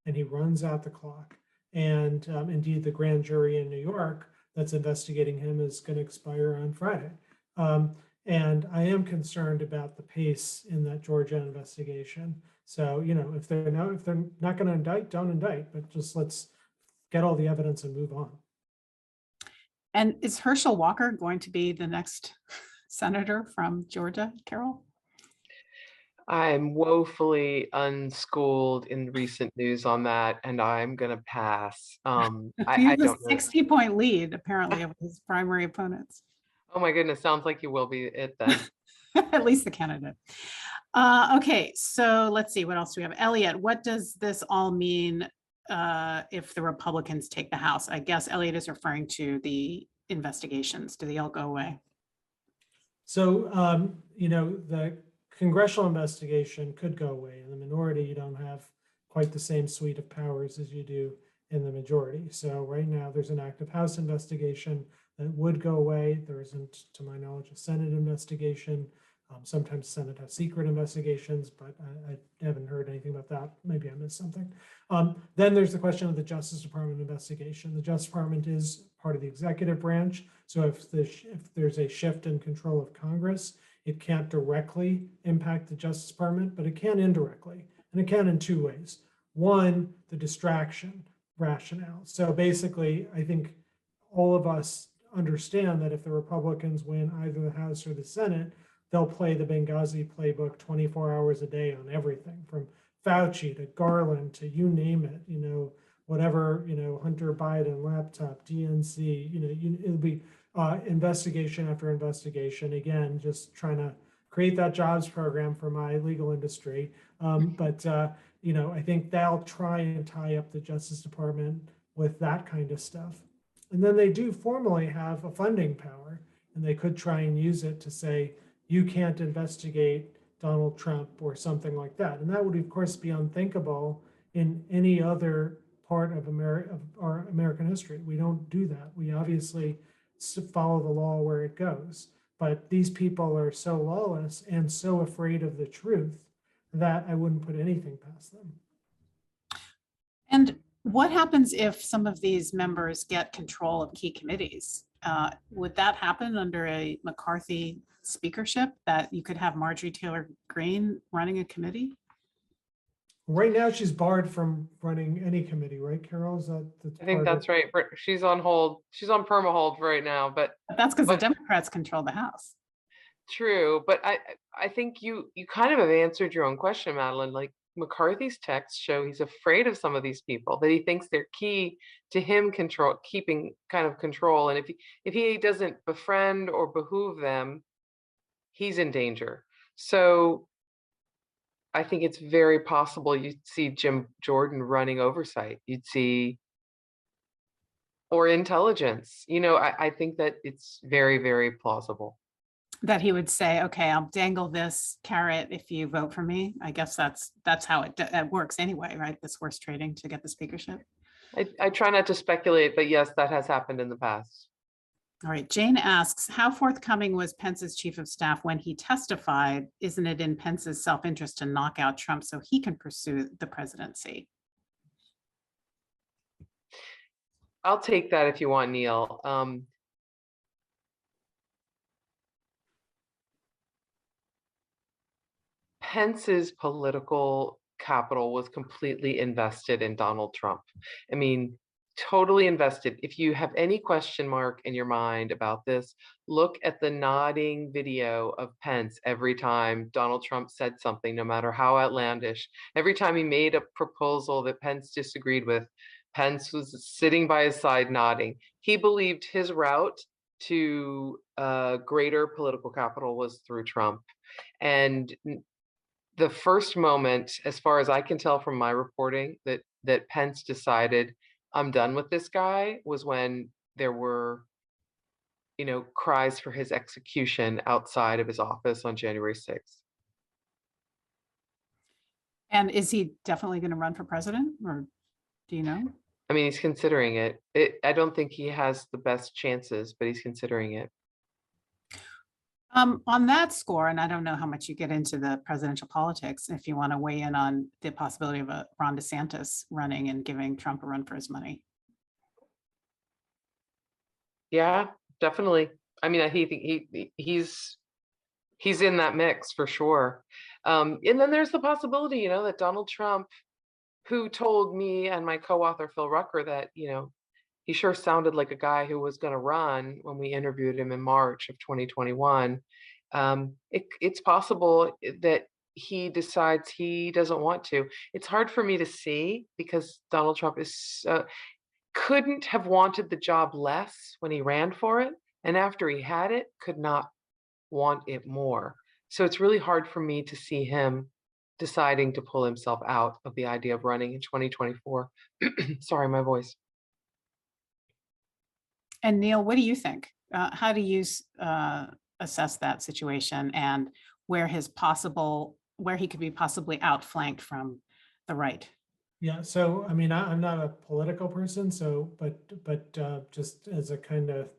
And he runs out the clock. And indeed, the grand jury in New York that's investigating him is going to expire on Friday. And I am concerned about the pace in that Georgia investigation. So, if they're not going to indict, don't indict, but just let's get all the evidence and move on. And is Herschel Walker going to be the next senator from Georgia, Carol? I'm woefully unschooled in recent news on that, and I'm going to pass. I have a don't know. 60-point lead, apparently, of his primary opponents. Oh my goodness, sounds like you will be it then. At least the candidate. Okay, so let's see, what else do we have? Elliot, what does this all mean if the Republicans take the House? I guess Elliot is referring to the investigations. Do they all go away? So, the congressional investigation could go away. In the minority, you don't have quite the same suite of powers as you do in the majority. So right now there's an active House investigation that would go away. There isn't, to my knowledge, a Senate investigation. Sometimes Senate has secret investigations, but I haven't heard anything about that. Maybe I missed something. Then there's the question of the Justice Department investigation. The Justice Department is part of the executive branch. So if there's a shift in control of Congress, it can't directly impact the Justice Department, but it can indirectly. And it can in two ways. One, the distraction rationale. So basically, I think all of us understand that if the Republicans win either the House or the Senate, they'll play the Benghazi playbook 24 hours a day on everything from Fauci to Garland to you name it, whatever, Hunter Biden laptop, DNC, it'll be investigation after investigation. Again, just trying to create that jobs program for my legal industry. But I think they'll try and tie up the Justice Department with that kind of stuff. And then they do formally have a funding power, and they could try and use it to say, you can't investigate Donald Trump or something like that. And that would, of course, be unthinkable in any other part of our American history. We don't do that. We obviously follow the law where it goes. But these people are so lawless and so afraid of the truth that I wouldn't put anything past them. And what happens if some of these members get control of key committees? Would that happen under a McCarthy speakership, that you could have Marjorie Taylor Greene running a committee? Right now, she's barred from running any committee, right, Carol? Is that I think that's right. She's on hold. She's on perma hold right now, but that's because the Democrats control the House. True, but I think you kind of have answered your own question, Madeleine. Like, McCarthy's texts show he's afraid of some of these people, that he thinks they're key to him keeping kind of control. And if he doesn't befriend or behoove them, he's in danger. So I think it's very possible you'd see Jim Jordan running oversight. You'd see, or intelligence. I think that it's very, very plausible. That he would say, okay, I'll dangle this carrot if you vote for me. I guess that's how it works anyway, right? This horse trading to get the speakership. I try not to speculate, but yes, that has happened in the past. All right, Jane asks, how forthcoming was Pence's chief of staff when he testified? Isn't it in Pence's self-interest to knock out Trump so he can pursue the presidency? I'll take that if you want, Neal. Pence's political capital was completely invested in Donald Trump. I mean, totally invested. If you have any question mark in your mind about this, look at the nodding video of Pence every time Donald Trump said something, no matter how outlandish. Every time he made a proposal that Pence disagreed with, Pence was sitting by his side nodding. He believed his route to greater political capital was through Trump. And the first moment, as far as I can tell from my reporting, that Pence decided, I'm done with this guy, was when there were, cries for his execution outside of his office on January 6th. And is he definitely going to run for president, or do you know? I mean, he's considering it. I don't think he has the best chances, but he's considering it. On that score, and I don't know how much you get into the presidential politics, if you want to weigh in on the possibility of a Ron DeSantis running and giving Trump a run for his money. Yeah, definitely. I mean, he's in that mix for sure. And then there's the possibility, that Donald Trump, who told me and my co-author Phil Rucker that, he sure sounded like a guy who was going to run when we interviewed him in March of 2021. It's possible that he decides he doesn't want to. It's hard for me to see because Donald Trump couldn't have wanted the job less when he ran for it, and after he had it, could not want it more. So it's really hard for me to see him deciding to pull himself out of the idea of running in 2024. Sorry, my voice. And Neal, what do you think? How do you assess that situation and where he could be possibly outflanked from the right? Yeah, so I mean, I'm not a political person, but just as a kind of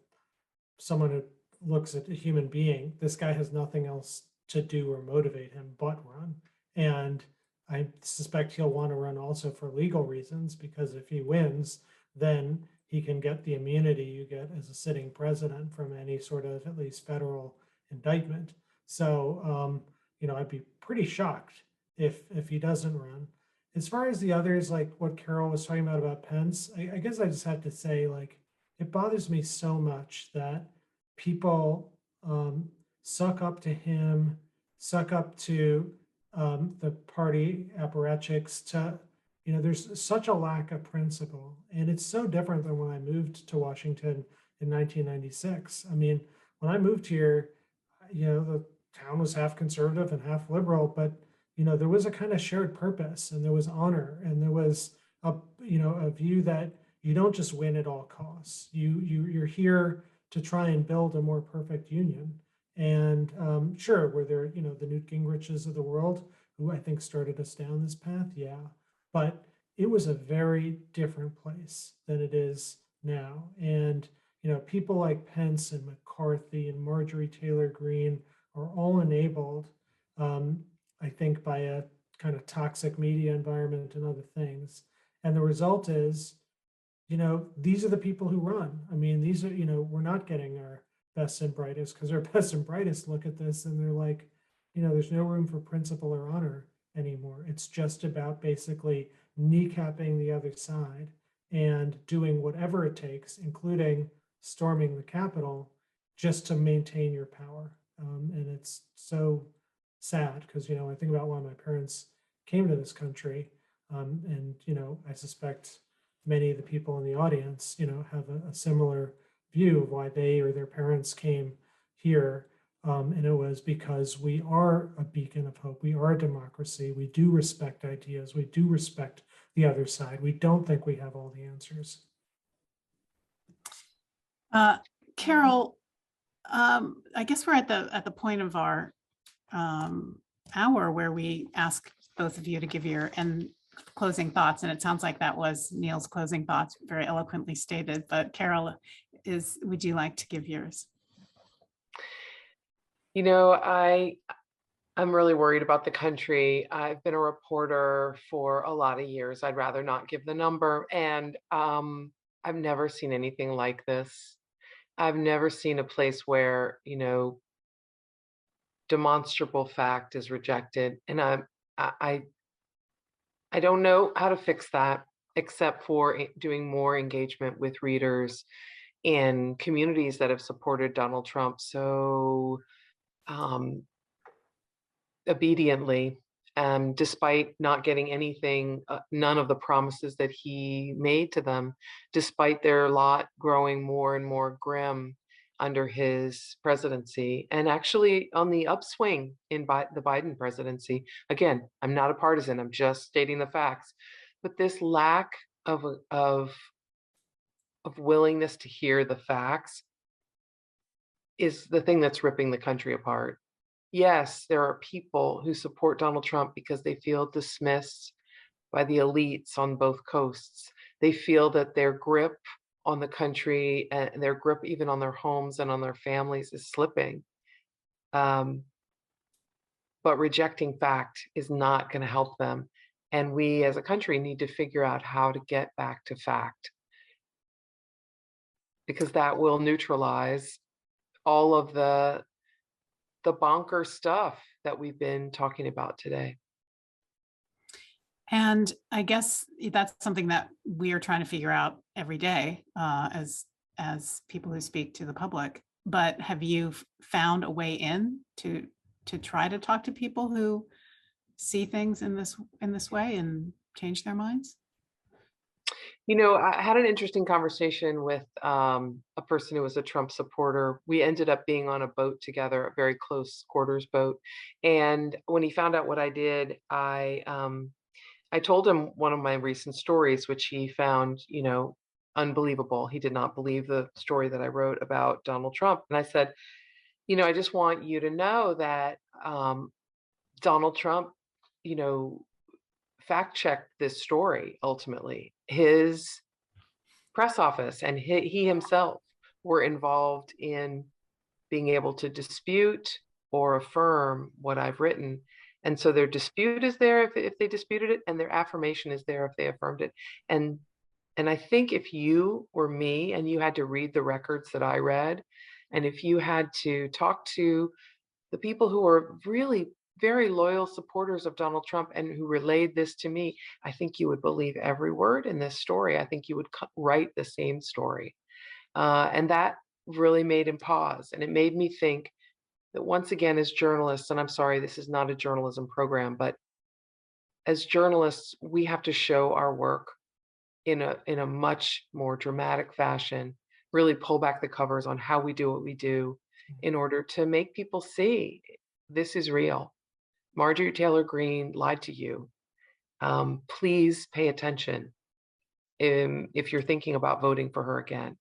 someone who looks at a human being, this guy has nothing else to do or motivate him but run. And I suspect he'll want to run also for legal reasons, because if he wins, then he can get the immunity you get as a sitting president from any sort of at least federal indictment. So, I'd be pretty shocked if he doesn't run. As far as the others, like what Carol was talking about Pence, I guess I just have to say, like, it bothers me so much that people suck up to him, suck up to the party apparatchiks. To, there's such a lack of principle, and it's so different than when I moved to Washington in 1996. I mean, when I moved here, the town was half conservative and half liberal, but there was a kind of shared purpose, and there was honor, and there was a view that you don't just win at all costs. You're here to try and build a more perfect union. And sure, were there the Newt Gingriches of the world who I think started us down this path? Yeah, but it was a very different place than it is now. And people like Pence and McCarthy and Marjorie Taylor Greene are all enabled, I think, by a kind of toxic media environment and other things. And the result is, these are the people who run. I mean, these are, we're not getting our best and brightest, because our best and brightest look at this and they're like, there's no room for principle or honor anymore. It's just about basically kneecapping the other side and doing whatever it takes, including storming the Capitol, just to maintain your power. And it's so sad because, I think about why my parents came to this country. And, I suspect many of the people in the audience, have a similar view of why they or their parents came here. And it was because we are a beacon of hope. We are a democracy. We do respect ideas. We do respect the other side. We don't think we have all the answers. Carol, I guess we're at the point of our hour where we ask both of you to give your closing thoughts, and it sounds like that was Neal's closing thoughts, very eloquently stated. But Carol, would you like to give yours? I'm really worried about the country. I've been a reporter for a lot of years. I'd rather not give the number, and I've never seen anything like this. I've never seen a place where demonstrable fact is rejected, and I don't know how to fix that except for doing more engagement with readers in communities that have supported Donald Trump so obediently, despite not getting anything, none of the promises that he made to them, despite their lot growing more and more grim under his presidency, and actually on the upswing in the Biden presidency. Again, I'm not a partisan, I'm just stating the facts. But this lack of willingness to hear the facts is the thing that's ripping the country apart. Yes, there are people who support Donald Trump because they feel dismissed by the elites on both coasts. They feel that their grip on the country and their grip even on their homes and on their families is slipping. But rejecting fact is not going to help them. And we as a country need to figure out how to get back to fact, because that will neutralize all of the bonker stuff that we've been talking about today. And I guess that's something that we are trying to figure out every day as people who speak to the public. But have you found a way in to try to talk to people who see things in this way and change their minds? I had an interesting conversation with a person who was a Trump supporter. We ended up being on a boat together, a very close quarters boat. And when he found out what I did, I told him one of my recent stories, which he found, unbelievable. He did not believe the story that I wrote about Donald Trump. And I said, I just want you to know that Donald Trump, fact checked this story. Ultimately, his press office and he himself were involved in being able to dispute or affirm what I've written. And so their dispute is there if they disputed it, and their affirmation is there if they affirmed it. And I think if you were me and you had to read the records that I read, and if you had to talk to the people who were really very loyal supporters of Donald Trump and who relayed this to me, I think you would believe every word in this story. I think you would write the same story. And that really made him pause. And it made me think that once again, as journalists, and I'm sorry, this is not a journalism program, but as journalists, we have to show our work in a much more dramatic fashion, really pull back the covers on how we do what we do in order to make people see this is real. Marjorie Taylor Greene lied to you. Please pay attention if you're thinking about voting for her again.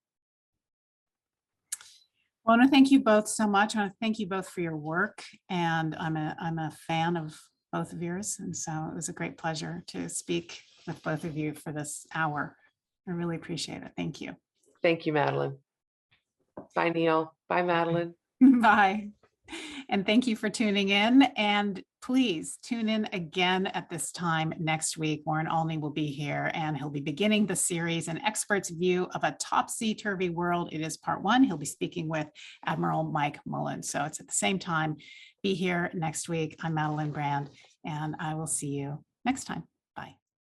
Well, I want to thank you both so much. I want to thank you both for your work, and I'm a fan of both of yours, and so it was a great pleasure to speak with both of you for this hour. I really appreciate it. Thank you. Thank you, Madeleine. Bye, Neal. Bye, Madeleine. Bye. And thank you for tuning in. And please tune in again at this time next week. Warren Olney will be here, and he'll be beginning the series, An Expert's View of a Topsy-Turvy World. It is part 1. He'll be speaking with Admiral Mike Mullen. So it's at the same time. Be here next week. I'm Madeleine Brand, and I will see you next time.